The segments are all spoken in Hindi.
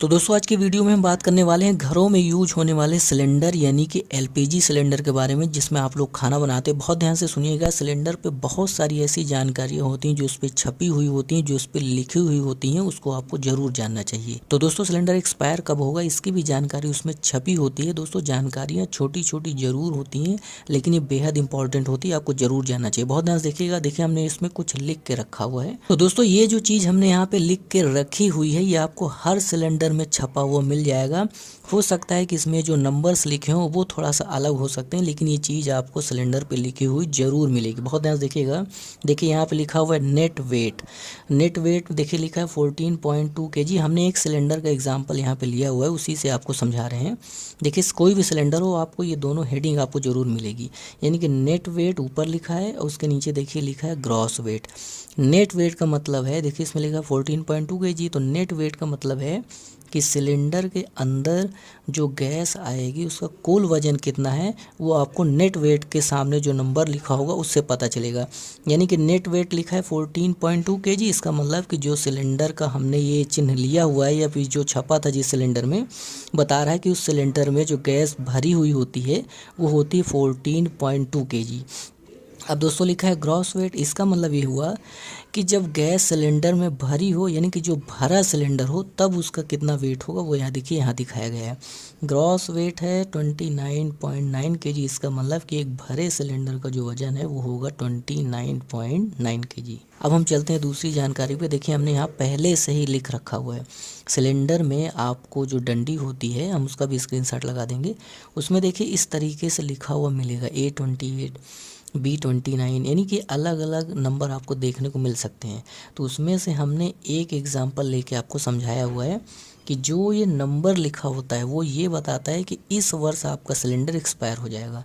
तो दोस्तों आज की वीडियो में हम बात करने वाले हैं घरों में यूज होने वाले सिलेंडर यानी कि एलपीजी सिलेंडर के बारे में, जिसमें आप लोग खाना बनाते हैं। बहुत ध्यान से सुनिएगा। सिलेंडर पे बहुत सारी ऐसी जानकारियां होती हैं जो उस पर छपी हुई होती हैं, जो उस पर लिखी हुई होती हैं, उसको आपको जरूर जानना चाहिए। तो दोस्तों सिलेंडर एक्सपायर कब होगा इसकी भी जानकारी उसमें छपी होती है। दोस्तों जानकारियाँ छोटी छोटी जरूर होती हैं, लेकिन ये बेहद इंपॉर्टेंट होती है, आपको जरूर जानना चाहिए। बहुत ध्यान से देखिएगा। देखिए हमने इसमें कुछ लिख के रखा हुआ है। तो दोस्तों ये जो चीज़ हमने यहाँ पे लिख के रखी हुई है, ये आपको हर सिलेंडर में छपा हुआ मिल जाएगा। हो सकता है कि इसमें जो नंबर्स लिखे हों वो थोड़ा सा अलग हो सकते हैं, लेकिन ये चीज़ आपको सिलेंडर पे लिखी हुई जरूर मिलेगी। बहुत ध्यान से देखिएगा। देखिए यहाँ पे लिखा हुआ है नेट वेट। नेट वेट देखिए लिखा है 14.2 kg। हमने एक सिलेंडर का एग्जांपल यहाँ पे लिया हुआ है, उसी से आपको समझा रहे हैं। देखिए कोई भी सिलेंडर हो, आपको ये दोनों हेडिंग आपको जरूर मिलेगी। यानी कि नेट वेट ऊपर लिखा है और उसके नीचे देखिए लिखा है ग्रॉस वेट। नेट वेट का मतलब है, देखिए इसमें लिखा है 14.2 kg, तो नेट वेट का मतलब है कि सिलेंडर के अंदर जो गैस आएगी उसका कुल वजन कितना है, वो आपको नेट वेट के सामने जो नंबर लिखा होगा उससे पता चलेगा। यानी कि नेट वेट लिखा है 14.2 kg, इसका मतलब कि जो सिलेंडर का हमने ये चिन्ह लिया हुआ है या फिर जो छपा था जिस सिलेंडर में, बता रहा है कि उस सिलेंडर में जो गैस भरी हुई होती है वो होती है 14.2 kg। अब दोस्तों लिखा है ग्रॉस वेट, इसका मतलब ये हुआ कि जब गैस सिलेंडर में भरी हो, यानी कि जो भरा सिलेंडर हो, तब उसका कितना वेट होगा वो यहाँ देखिए यहाँ दिखाया गया है। ग्रॉस वेट है 29.9 kg। इसका मतलब कि एक भरे सिलेंडर का जो वजन है वो होगा 29.9 kg। अब हम चलते हैं दूसरी जानकारी पे। देखिए हमने यहाँ पहले से ही लिख रखा हुआ है। सिलेंडर में आपको जो डंडी होती है, हम उसका भी स्क्रीनशॉट लगा देंगे, उसमें देखिए इस तरीके से लिखा हुआ मिलेगा A28 B29, यानी कि अलग अलग नंबर आपको देखने को मिल सकते हैं। तो उसमें से हमने एक एग्जांपल लेके आपको समझाया हुआ है कि जो ये नंबर लिखा होता है वो ये बताता है कि इस वर्ष आपका सिलेंडर एक्सपायर हो जाएगा।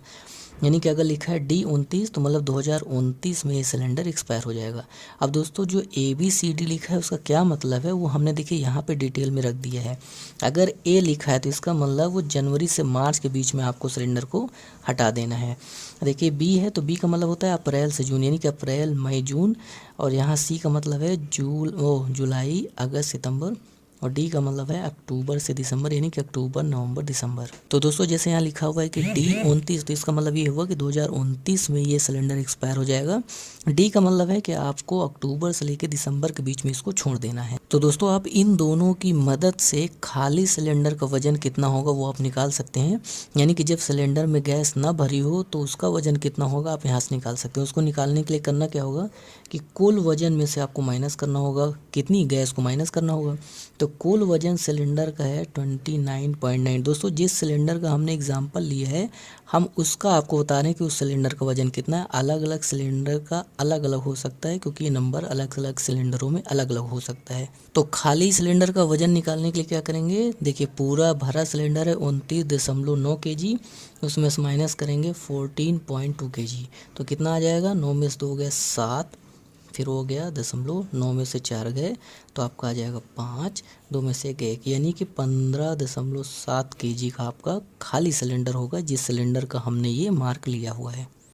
यानी कि अगर लिखा है D29 तो मतलब 2029 में ये सिलेंडर एक्सपायर हो जाएगा। अब दोस्तों जो ABCD लिखा है उसका क्या मतलब है वो हमने देखिए यहाँ पे डिटेल में रख दिया है। अगर A लिखा है तो इसका मतलब वो जनवरी से मार्च के बीच में आपको सिलेंडर को हटा देना है। देखिए B है तो B का मतलब होता है अप्रैल से जून, यानी कि अप्रैल मई जून। और यहाँ C का मतलब है जुलाई अगस्त सितंबर। और डी का मतलब है अक्टूबर से दिसंबर, यानी कि अक्टूबर नवंबर दिसंबर। तो दोस्तों जैसे यहाँ लिखा हुआ है कि D29, तो इसका मतलब ये हुआ कि 2029 में ये सिलेंडर एक्सपायर हो जाएगा। डी का मतलब है कि आपको अक्टूबर से लेकर दिसंबर के बीच में इसको छोड़ देना है। तो दोस्तों आप इन दोनों की मदद से खाली सिलेंडर का वजन कितना होगा वो आप निकाल सकते हैं। यानी कि जब सिलेंडर में गैस ना भरी हो तो उसका वजन कितना होगा आप यहाँ से निकाल सकते हैं। उसको निकालने के लिए करना क्या होगा कि कुल वजन में से आपको माइनस करना होगा, कितनी गैस को माइनस करना होगा। तो कुल वजन सिलेंडर का है 29.9। दोस्तों जिस सिलेंडर का हमने एग्जांपल लिया है, हम उसका आपको बता रहे हैं कि उस सिलेंडर का वजन कितना है। अलग अलग सिलेंडर का अलग अलग हो सकता है, क्योंकि ये नंबर अलग अलग सिलेंडरों में अलग अलग हो सकता है। तो खाली सिलेंडर का वजन निकालने के लिए क्या करेंगे, देखिए पूरा भरा सिलेंडर है 29.9 kg, उसमें से माइनस करेंगे 14.2 kg। तो कितना आ जाएगा, 9 में से 2 गए 7, फिर हो गया 0.9 में से 4 गए तो आपका आ जाएगा 5, 2 में से 1, यानी कि 15.7 kg का आपका खाली सिलेंडर होगा, जिस सिलेंडर का हमने ये मार्क लिया हुआ है।